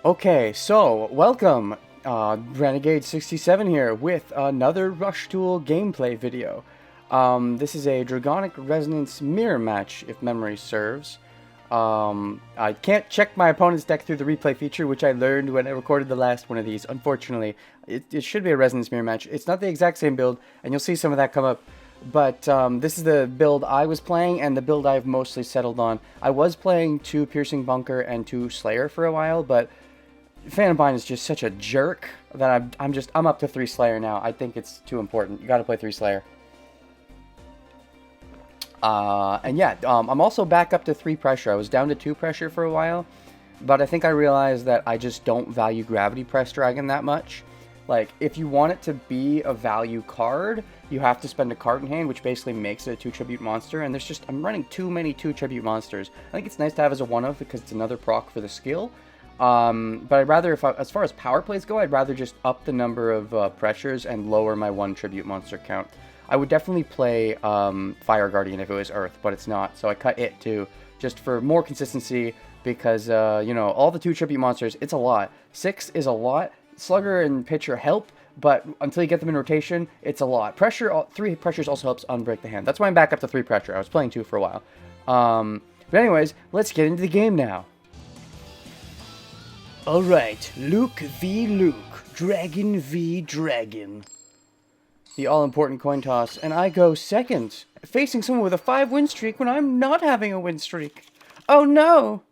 Okay, so welcome, Renegade67 here with another Rush Duel gameplay video. This is a Dragonic Resonance mirror match, if memory serves. I can't check my opponent's deck through the replay feature, which I learned when I recorded the last one of these. Unfortunately, it should be a Resonance mirror match. It's not the exact same build, and you'll see some of that come up. But this is the build I was playing, and the build I've mostly settled on. I was playing 2 Piercing Bunker and 2 Slayer for a while, but Phantom Bind is just such a jerk that I'm up to 3 Slayer now. I think it's too important. You gotta play 3 Slayer. And yeah, I'm also back up to 3 Pressure. I was down to 2 Pressure for a while, but I think I realized that I just don't value Gravity Press Dragon that much. Like, if you want it to be a value card, you have to spend a card in hand, which basically makes it a 2 Tribute monster, and I'm running too many 2 Tribute monsters. I think it's nice to have as a 1-of because it's another proc for the skill. But I'd rather, as far as power plays go, I'd rather just up the number of pressures and lower my 1 Tribute monster count. I would definitely play Fire Guardian if it was Earth, but it's not, so I cut it too, just for more consistency, because, you know, all the 2 Tribute monsters, it's a lot. 6 is a lot. Slugger and Pitcher help, but until you get them in rotation, it's a lot. 3 Pressures also helps unbreak the hand. That's why I'm back up to 3 Pressure. I was playing 2 for a while. But anyways, let's get into the game now. Alright, Luke v. Luke, Dragon v. Dragon. The all-important coin toss, and I go second, facing someone with a 5 win streak when I'm not having a win streak. Oh no!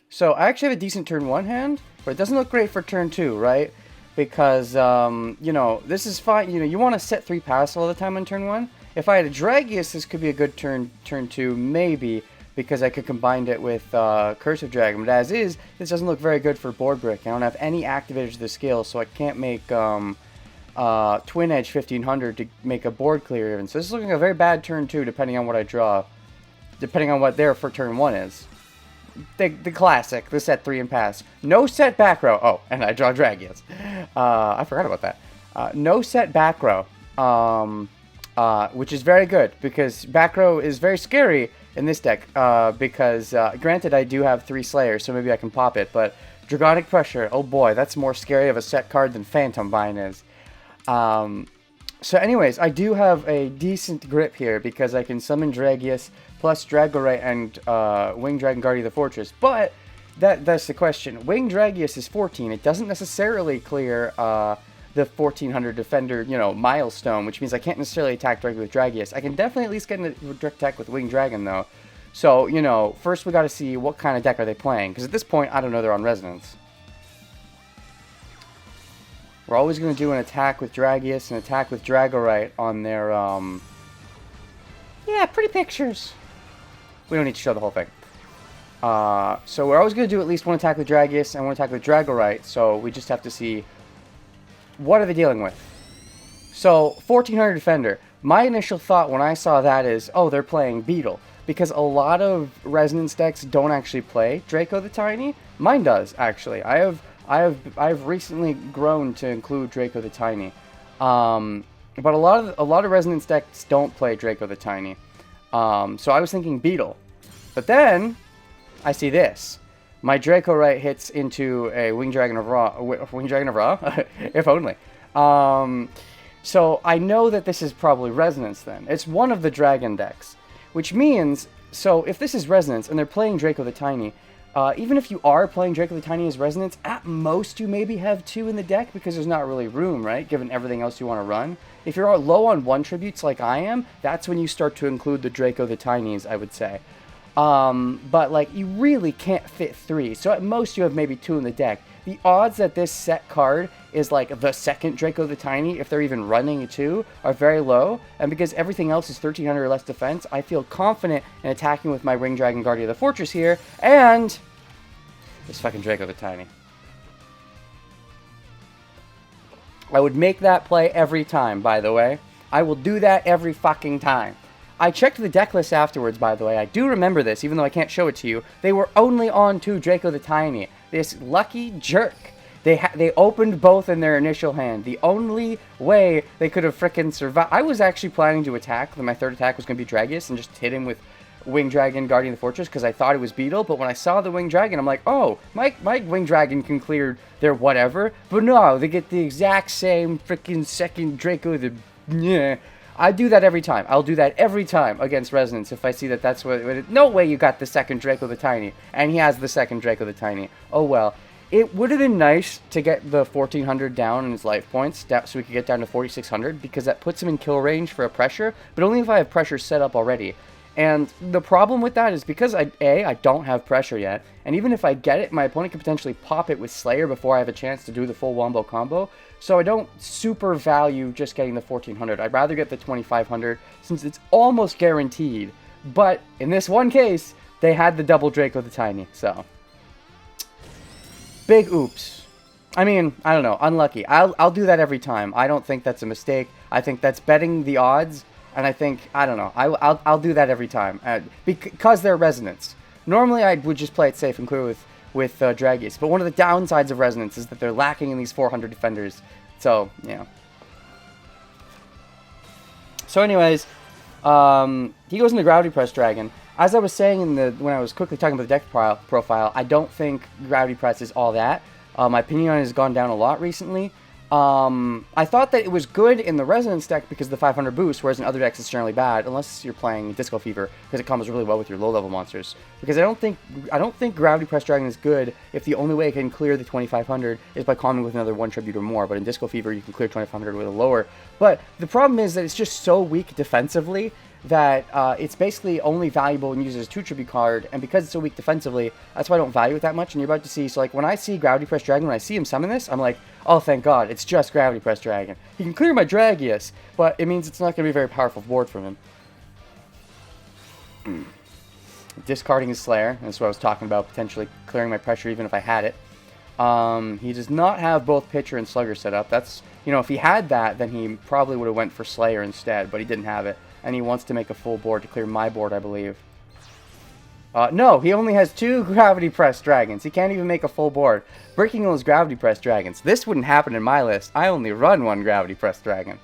So, I actually have a decent turn 1 hand, but it doesn't look great for turn 2, right? Because, you know, this is fine. You know, you want to set 3 pass all the time on turn 1. If I had a Dragius, this could be a good turn 2, maybe, because I could combine it with Curse of Dragon. But as is, this doesn't look very good for board break. I don't have any activators of the skill, so I can't make Twin Edge 1500 to make a board clear even. So this is looking a very bad turn 2, depending on what I draw. Depending on what there for turn 1 is. The classic, the set 3 and pass. No set back row. Oh, and I draw Dragius. I forgot about that. No set back row. Which is very good, because back row is very scary in this deck, because, granted, I do have 3 Slayers, so maybe I can pop it, but Dragonic Pressure, oh boy, that's more scary of a set card than Phantom Bind is. So anyways, I do have a decent grip here, because I can summon Dragius, plus Dragorite and Winged Dragon Guardian of the Fortress, but that's the question. Winged Dragius is 14, it doesn't necessarily clear, the 1400 defender, you know, milestone, which means I can't necessarily attack directly with Dragius. I can definitely at least get a direct attack with Winged Dragon, though. So, you know, first we gotta see what kind of deck are they playing, because at this point, I don't know they're on Resonance. We're always gonna do an attack with Dragius and attack with Dragorite on their, yeah, pretty pictures. We don't need to show the whole thing. So we're always gonna do at least one attack with Dragius and one attack with Dragorite, so we just have to see what are they dealing with? So, 1400 Defender. My initial thought when I saw that is, oh, they're playing Beetle. Because a lot of Resonance decks don't actually play Draco the Tiny. Mine does, actually. I've recently grown to include Draco the Tiny. But a lot of Resonance decks don't play Draco the Tiny. So I was thinking Beetle. But then, I see this. My Dracorite hits into a Winged Dragon of Ra. If only. So I know that this is probably Resonance then. It's one of the Dragon decks. Which means, so if this is Resonance and they're playing Draco the Tiny, even if you are playing Draco the Tiny as Resonance, at most you maybe have 2 in the deck because there's not really room, right? Given everything else you want to run. If you're low on 1 tributes like I am, that's when you start to include the Draco the Tinies, I would say. But like, you really can't fit 3, so at most you have maybe 2 in the deck. The odds that this set card is like the second Draco the Tiny, if they're even running 2, are very low, and because everything else is 1300 or less defense, I feel confident in attacking with my Winged Dragon Guardian of the Fortress here, and this fucking Draco the Tiny. I would make that play every time, by the way. I will do that every fucking time. I checked the deck list afterwards, by the way. I do remember this, even though I can't show it to you. They were only on 2 Draco the Tiny. This lucky jerk. They opened both in their initial hand. The only way they could have frickin' survived. I was actually planning to attack. My third attack was going to be Dragius and just hit him with Winged Dragon Guardian of the Fortress because I thought it was Beetle, but when I saw the Winged Dragon, I'm like, oh, my Winged Dragon can clear their whatever. But no, they get the exact same freaking second Draco. Yeah. I do that every time. I'll do that every time against Resonance if I see that that's what... No way you got the second Draco the Tiny. And he has the second Draco the Tiny. Oh well. It would have been nice to get the 1400 down in his life points so we could get down to 4600 because that puts him in kill range for a pressure, but only if I have pressure set up already. And the problem with that is because I don't have pressure yet, and even if I get it, my opponent could potentially pop it with Slayer before I have a chance to do the full wombo combo. So I don't super value just getting the 1400. I'd rather get the 2500 since it's almost guaranteed. But in this one case, they had the double Draco the Tiny, so big oops. I mean, I don't know, unlucky. I'll do that every time. I don't think that's a mistake. I think that's betting the odds. And I think, I don't know, I'll do that every time, because they're Resonance. Normally I would just play it safe and clear with Dragius, but one of the downsides of Resonance is that they're lacking in these 400 defenders, so, yeah. So anyways, he goes into Gravity Press Dragon. As I was saying when I was quickly talking about the deck profile, I don't think Gravity Press is all that. My opinion on it has gone down a lot recently. I thought that it was good in the Resonance deck because of the 500 boost, whereas in other decks it's generally bad, unless you're playing Disco Fever, because it combos really well with your low-level monsters. Because I don't think Gravity Press Dragon is good if the only way it can clear the 2500 is by comboing with another 1 tribute or more, but in Disco Fever you can clear 2500 with a lower. But the problem is that it's just so weak defensively that it's basically only valuable when you use it as 2 tribute card, and because it's so weak defensively, that's why I don't value it that much, and you're about to see, so like when I see Gravity Press Dragon, when I see him summon this, I'm like, oh thank god, it's just Gravity Press Dragon. He can clear my Dragius, but it means it's not going to be a very powerful board from him. Discarding his Slayer, that's what I was talking about, potentially clearing my pressure even if I had it. He does not have both Pitcher and Slugger set up. That's, you know, if he had that, then he probably would have went for Slayer instead, but he didn't have it. And he wants to make a full board to clear my board, I believe. No, he only has 2 Gravity Press Dragons. He can't even make a full board. Breaking those Gravity Press Dragons. This wouldn't happen in my list. I only run 1 Gravity Press Dragon.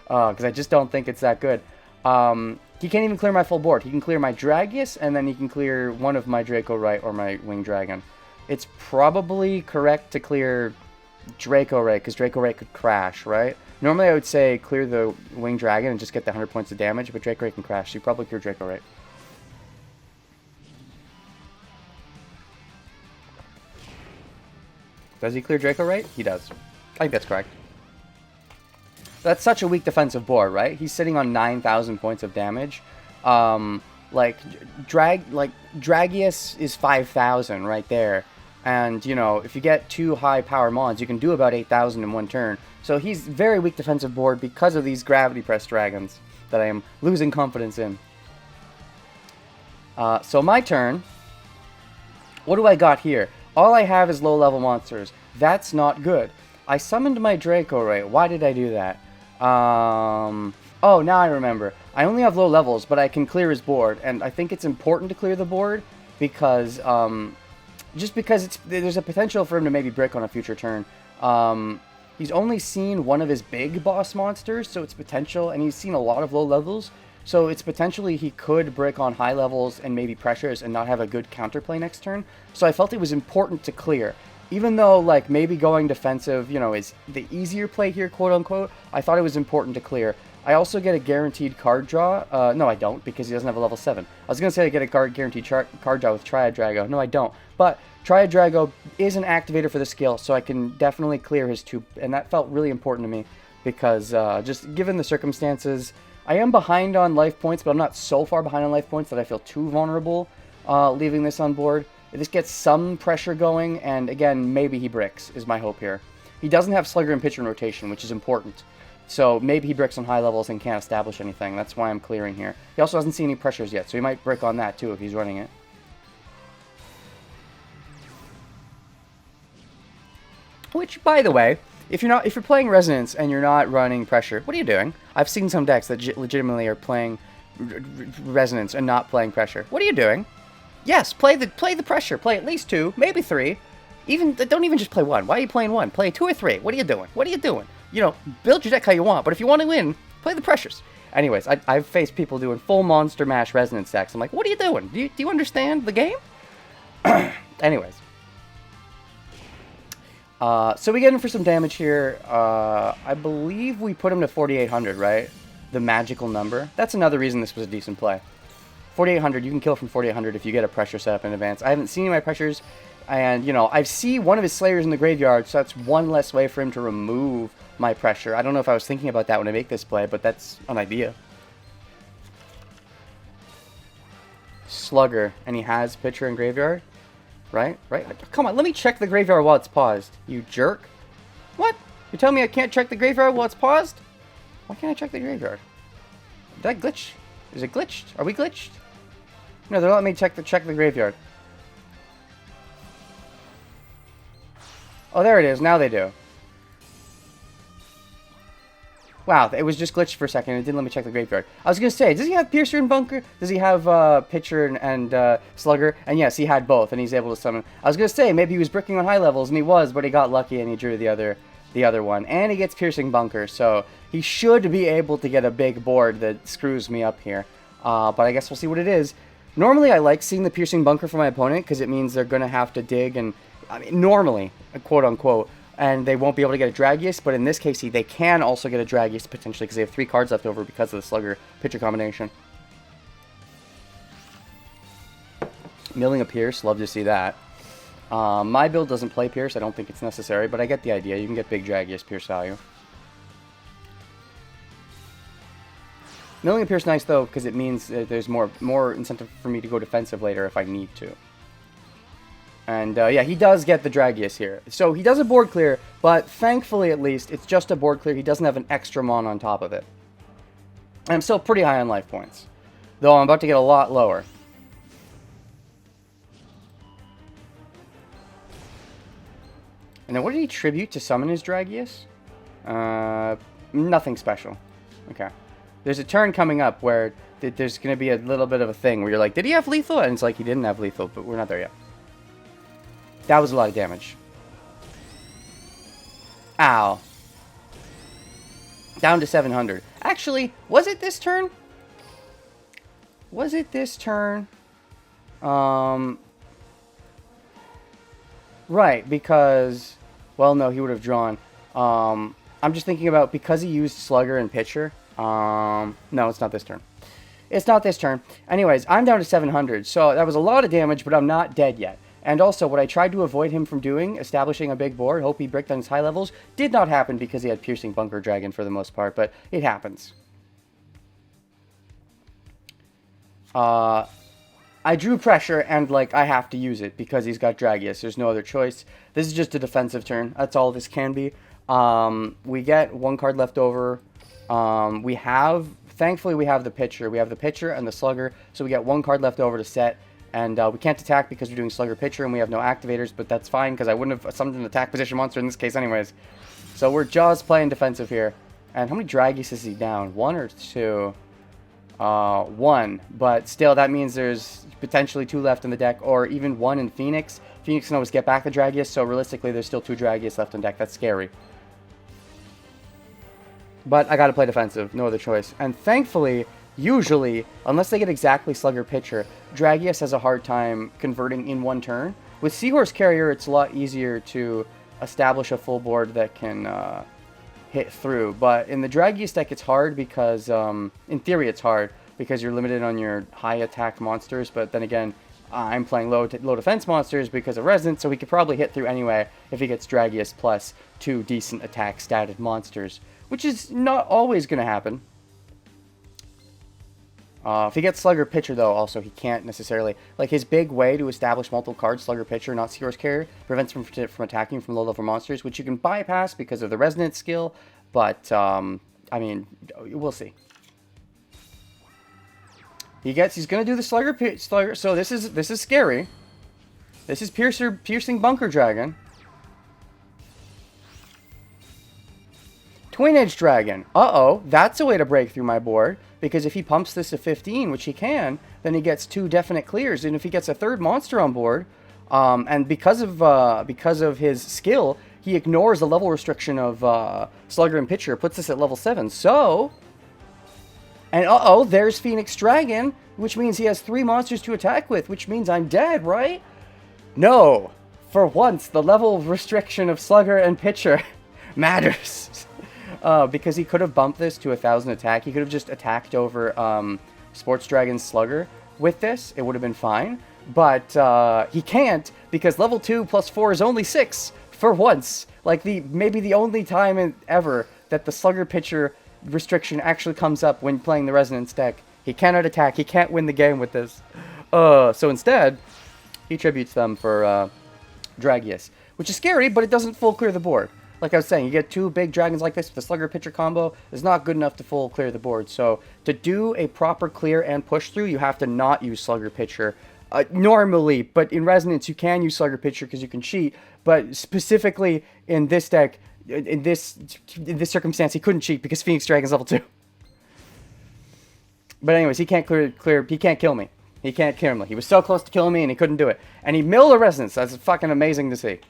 Because I just don't think it's that good. He can't even clear my full board. He can clear my Dragius, and then he can clear one of my Draco Right or my Winged Dragon. It's probably correct to clear Draco Ray, because Draco Ray could crash, right? Normally I would say clear the Winged Dragon and just get the 100 points of damage, but Draco Ray can crash, so you probably clear Draco Ray. Does he clear Draco Ray? He does. I think that's correct. That's such a weak defensive board, right? He's sitting on 9,000 points of damage. Dragius is 5,000 right there. And, you know, if you get 2 high power mons, you can do about 8,000 in 1 turn. So he's very weak defensive board because of these Gravity Press Dragons that I am losing confidence in. So my turn. What do I got here? All I have is low-level monsters. That's not good. I summoned my Draco Ray. Why did I do that? Oh, now I remember. I only have low levels, but I can clear his board. And I think it's important to clear the board because... just because there's a potential for him to maybe brick on a future turn. He's only seen one of his big boss monsters, so it's potential, and he's seen a lot of low levels, so it's potentially he could brick on high levels and maybe pressures and not have a good counterplay next turn. So I felt it was important to clear. Even though, like, maybe going defensive, you know, is the easier play here, quote-unquote, I thought it was important to clear. I also get a guaranteed card draw. No, I don't, because he doesn't have a level 7. I was going to say I get a guaranteed card draw with Triad Drago. No, I don't. But Triad Drago is an activator for the skill, so I can definitely clear his 2. And that felt really important to me, because just given the circumstances, I am behind on life points, but I'm not so far behind on life points that I feel too vulnerable leaving this on board. This gets some pressure going, and again, maybe he bricks, is my hope here. He doesn't have Slugger and Pitcher in rotation, which is important. So maybe he bricks on high levels and can't establish anything. That's why I'm clearing here. He also hasn't seen any pressures yet, so he might brick on that too if he's running it. Which, by the way, if you're playing Resonance and you're not running pressure, what are you doing? I've seen some decks that legitimately are playing Resonance and not playing pressure. What are you doing? Yes, play the pressure. Play at least 2, maybe 3. Don't even just play 1. Why are you playing 1? Play 2 or 3. What are you doing? What are you doing? You know, build your deck how you want, but if you want to win, play the pressures. Anyways, I've faced people doing full Monster Mash Resonance decks. I'm like, what are you doing? Do you understand the game? Anyways. So we get in for some damage here. I believe we put him to 4,800, right? The magical number. That's another reason this was a decent play. 4,800, you can kill from 4,800 if you get a pressure set up in advance. I haven't seen my pressures, and, you know, I see one of his Slayers in the graveyard, so that's one less way for him to remove my pressure. I don't know if I was thinking about that when I make this play, but that's an idea. Slugger, and he has pitcher in graveyard? Right? Right? Come on, let me check the graveyard while it's paused. You jerk. What? You tell me I can't check the graveyard while it's paused? Why can't I check the graveyard? Did that glitch? Is it glitched? Are we glitched? No, they're letting me check the graveyard. Oh, there it is. Now they do. Wow, it was just glitched for a second. It didn't let me check the graveyard. I was going to say, does he have Piercer and Bunker? Does he have Pitcher and Slugger? And yes, he had both, and he's able to summon. I was going to say, maybe he was bricking on high levels, and he was, but he got lucky and he drew the other one. And he gets Piercing Bunker, so he should be able to get a big board that screws me up here. But I guess we'll see what it is. Normally, I like seeing the Piercing Bunker for my opponent, because it means they're going to have to dig, and I mean, normally, quote-unquote, and they won't be able to get a Dragius, but in this case, they can also get a Dragius, potentially, because they have 3 cards left over because of the Slugger-Pitcher combination. Milling a Pierce, love to see that. My build doesn't play Pierce, I don't think it's necessary, but I get the idea. You can get big Dragius Pierce value. Milling a Pierce nice, though, because it means there's more incentive for me to go defensive later if I need to. And, yeah, he does get the Dragius here. So he does a board clear, but thankfully, at least, it's just a board clear. He doesn't have an extra mon on top of it. And I'm still pretty high on life points, though I'm about to get a lot lower. And then what did he tribute to summon his Dragius? Nothing special. Okay. There's a turn coming up where there's going to be a little bit of a thing where you're like, did he have lethal? And it's like, he didn't have lethal, but we're not there yet. That was a lot of damage. Ow. Down to 700. Actually, was it this turn? Was it this turn? Right, because... Well, no, he would have drawn. I'm just thinking about, because he used Slugger and Pitcher. No, it's not this turn. It's not this turn. Anyways, I'm down to 700. So that was a lot of damage, but I'm not dead yet. And also, what I tried to avoid him from doing, establishing a big board, hope he bricked on his high levels, did not happen because he had Piercing Bunker Dragon for the most part, but it happens. I drew pressure, and, like, I have to use it because he's got Dragius. There's no other choice. This is just a defensive turn. That's all this can be. We get 1 card left over. Thankfully, we have the Pitcher. We have the Pitcher and the Slugger, so we get 1 card left over to set. And we can't attack because we're doing Slugger Pitcher and we have no activators, but that's fine because I wouldn't have summoned an attack position monster in this case anyways. So we're just playing defensive here. And how many Dragius is he down? 1 or 2? 1. But still, that means there's potentially 2 left in the deck, or even 1 in Phoenix. Phoenix can always get back the Dragius, so realistically there's still 2 Dragius left in deck. That's scary. But I gotta play defensive, no other choice. And thankfully... Usually, unless they get exactly Slugger Pitcher, Dragius has a hard time converting in 1 turn. With Seahorse Carrier, it's a lot easier to establish a full board that can hit through. But in the Dragius deck, it's hard because, in theory, it's hard because you're limited on your high attack monsters. But then again, I'm playing low defense monsters because of Resonance, so he could probably hit through anyway if he gets Dragius plus 2 decent attack statted monsters, which is not always going to happen. If he gets Slugger Pitcher, though, also, he can't necessarily... Like, his big way to establish multiple cards, Slugger Pitcher, not Seahorse Carrier, prevents him from attacking from low-level monsters, which you can bypass because of the Resonance skill, but, I mean, we'll see. He's going to do the Slugger... So this is scary. This is Piercing Bunker Dragon. Twin Edge Dragon. Uh-oh, that's a way to break through my board. Because if he pumps this to 15, which he can, then he gets 2 definite clears. And if he gets a 3rd monster on board, and because of his skill, he ignores the level restriction of Slugger and Pitcher, puts this at level 7. So, And uh-oh, there's Phoenix Dragon, which means he has 3 monsters to attack with, which means I'm dead, right? No. For once, the level of restriction of Slugger and Pitcher matters. Because he could have bumped this to 1,000 attack. He could have just attacked over Sports Dragon's Slugger with this. It would have been fine. But he can't, because level 2 plus 4 is only 6 for once. Like, maybe the only time ever that the Slugger Pitcher restriction actually comes up when playing the Resonance deck. He cannot attack. He can't win the game with this. So instead, he tributes them for Dragius, which is scary, but it doesn't full clear the board. Like I was saying, you get 2 big dragons like this with the Slugger Pitcher combo is not good enough to full clear the board. So to do a proper clear and push through, you have to not use Slugger Pitcher. Normally, but in Resonance, you can use Slugger Pitcher because you can cheat. But specifically in this deck, in this circumstance, he couldn't cheat because Phoenix Dragon's level 2. But anyways, he can't he can't kill me. He can't kill me. He was so close to killing me and he couldn't do it. And he milled a Resonance. That's fucking amazing to see.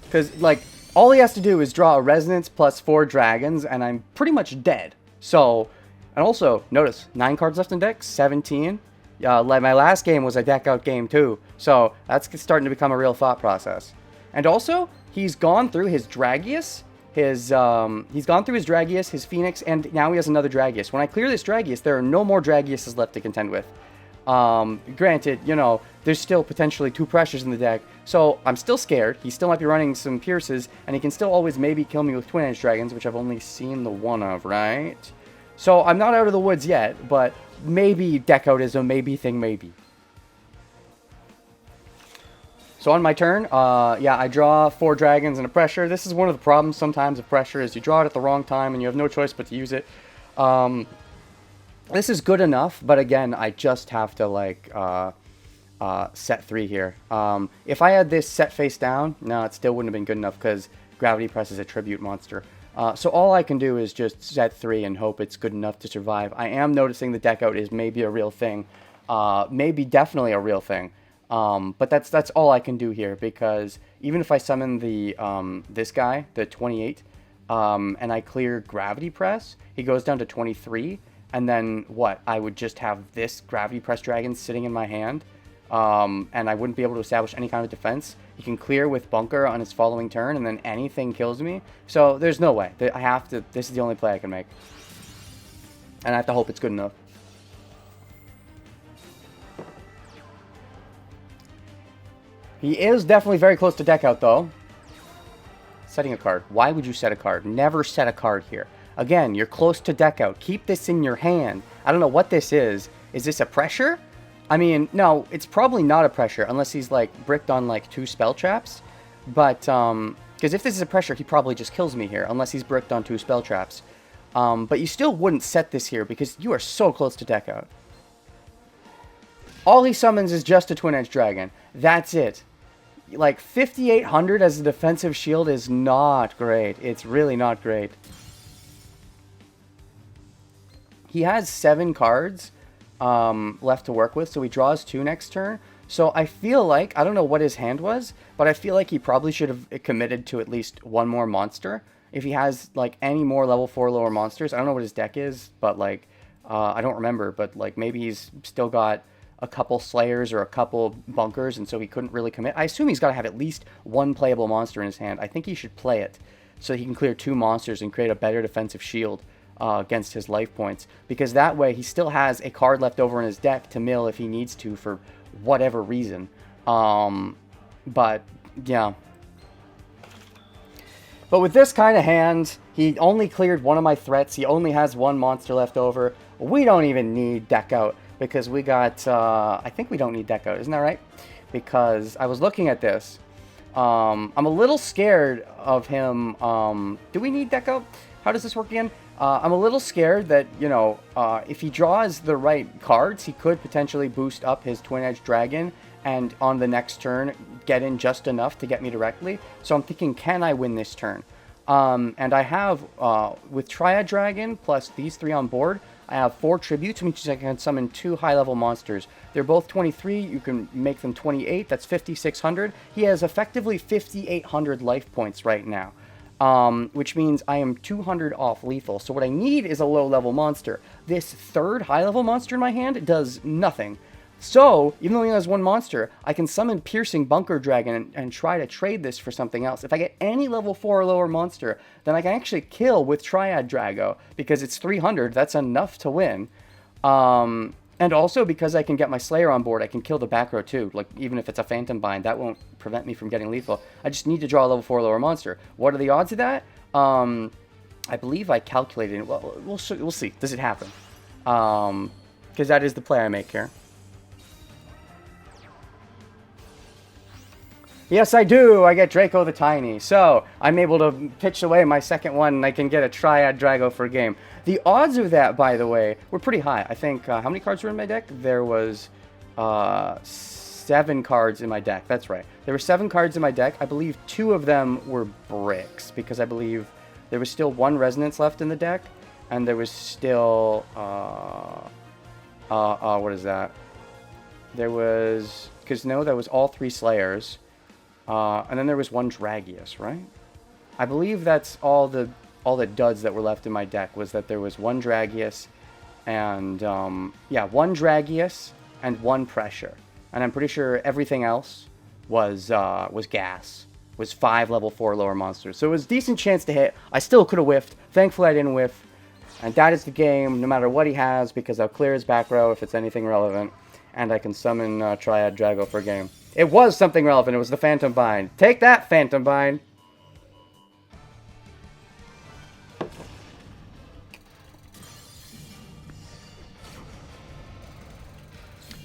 Because, like, all he has to do is draw a Resonance plus 4 dragons and I'm pretty much dead. So, and also, notice, 9 cards left in deck, 17. Like my last game was a deck out game too, so that's starting to become a real thought process. And also, he's gone through his Dragius, his Phoenix, and now he has another Dragius. When I clear this Dragius, there are no more Dragiuses left to contend with. Granted, you know, there's still potentially 2 pressures in the deck, so I'm still scared. He still might be running some Pierces, and he can still always maybe kill me with Twin Edge Dragons, which I've only seen the one of, right? So I'm not out of the woods yet, but maybe deck out is a maybe thing, maybe. So on my turn, yeah, I draw 4 dragons and a pressure. This is one of the problems sometimes of pressure, is you draw it at the wrong time and you have no choice but to use it. This is good enough, but again, I just have to, like, set 3 here. If I had this set face down, no, it still wouldn't have been good enough because Gravity Press is a tribute monster. So all I can do is just set 3 and hope it's good enough to survive. I am noticing the deck out is maybe a real thing. Maybe definitely a real thing. But that's all I can do here, because even if I summon the this guy, the 28, and I clear Gravity Press, he goes down to 23, and then what? I would just have this Gravity Press dragon sitting in my hand, and I wouldn't be able to establish any kind of defense. He can clear with Bunker on his following turn, and then anything kills me. So there's no way. I have to. This is the only play I can make, and I have to hope it's good enough. He is definitely very close to deck out, though. Setting a card. Why would you set a card? Never set a card here. Again, you're close to deck out. Keep this in your hand. I don't know what this is. Is this a pressure? I mean, no, it's probably not a pressure unless he's, like, bricked on, like, 2 spell traps. But, because if this is a pressure, he probably just kills me here, unless he's bricked on 2 spell traps. But you still wouldn't set this here, because you are so close to deck out. All he summons is just a Twin Edge Dragon. That's it. Like, 5,800 as a defensive shield is not great. It's really not great. He has 7 cards left to work with, so he draws 2 next turn. So I feel like, I don't know what his hand was, but I feel like he probably should have committed to at least 1 more monster. If he has, like, any more level 4 lower monsters, I don't know what his deck is, but, like, I don't remember, but, like, maybe he's still got a couple Slayers or a couple Bunkers, and so he couldn't really commit. I assume he's got to have at least 1 playable monster in his hand. I think he should play it so he can clear 2 monsters and create a better defensive shield against his life points, because that way he still has a card left over in his deck to mill if he needs to for whatever reason. But yeah, but with this kind of hand, he only cleared 1 of my threats. He only has 1 monster left over. We don't even need deck out, because we got I think we don't need deck out, isn't that right? Because I was looking at this, I'm a little scared of him. Do we need deck out? How does this work again? I'm a little scared that, you know, if he draws the right cards, he could potentially boost up his Twin Edge Dragon and on the next turn get in just enough to get me directly. So I'm thinking, can I win this turn? And I have, with Triad Dragon plus these 3 on board, I have 4 tributes, which means I can summon 2 high-level monsters. They're both 23. You can make them 28. That's 5,600. He has effectively 5,800 life points right now. which means I am 200 off lethal. So what I need is a low-level monster. This third high-level monster in my hand does nothing. So, even though he has one monster, I can summon Piercing Bunker Dragon and try to trade this for something else. If I get any level 4 or lower monster, then I can actually kill with Triad Drago, because it's 300, that's enough to win. And also, because I can get my Slayer on board, I can kill the back row too. Like, even if it's a Phantom Bind, that won't prevent me from getting lethal. I just need to draw a level 4 or lower monster. What are the odds of that? I believe I calculated it. Well, we'll see. Does it happen? Because that is the play I make here. Yes, I do. I get Draco the Tiny. So, I'm able to pitch away my second one, and I can get a Triad Drago for a game. The odds of that, by the way, were pretty high. I think, how many cards were in my deck? There was 7 cards in my deck. That's right. There were 7 cards in my deck. I believe 2 of them were bricks, because I believe there was still 1 Resonance left in the deck, and there was still, what is that? There was, because no, that was all 3 Slayers. And then there was 1 Dragius, right? I believe that's all the duds that were left in my deck, was that there was 1 Dragius and, yeah, 1 Dragius and 1 Pressure. And I'm pretty sure everything else was gas. Was 5 level 4 lower monsters. So it was a decent chance to hit. I still could have whiffed. Thankfully I didn't whiff. And that is the game, no matter what he has, because I'll clear his back row if it's anything relevant. And I can summon Triad Drago for a game. It was something relevant. It was the Phantom Bind. Take that, Phantom Bind.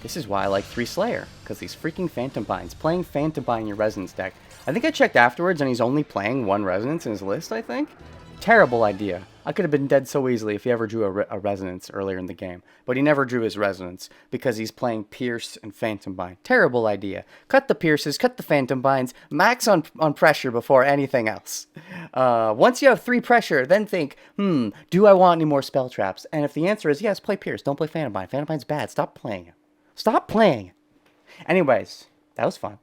This is why I like 3 Slayer, because these freaking Phantom Binds. Playing Phantom Bind in your Resonance deck. I think I checked afterwards, and he's only playing 1 Resonance in his list, I think. Terrible idea. I could have been dead so easily if he ever drew a Resonance earlier in the game. But he never drew his Resonance because he's playing Pierce and Phantom Bind. Terrible idea. Cut the Pierces, cut the Phantom Binds, max on pressure before anything else. Once you have 3 pressure, then think, do I want any more spell traps? And if the answer is yes, play Pierce. Don't play Phantom Bind. Phantom Bind's bad. Stop playing it. Stop playing it. Anyways, that was fun.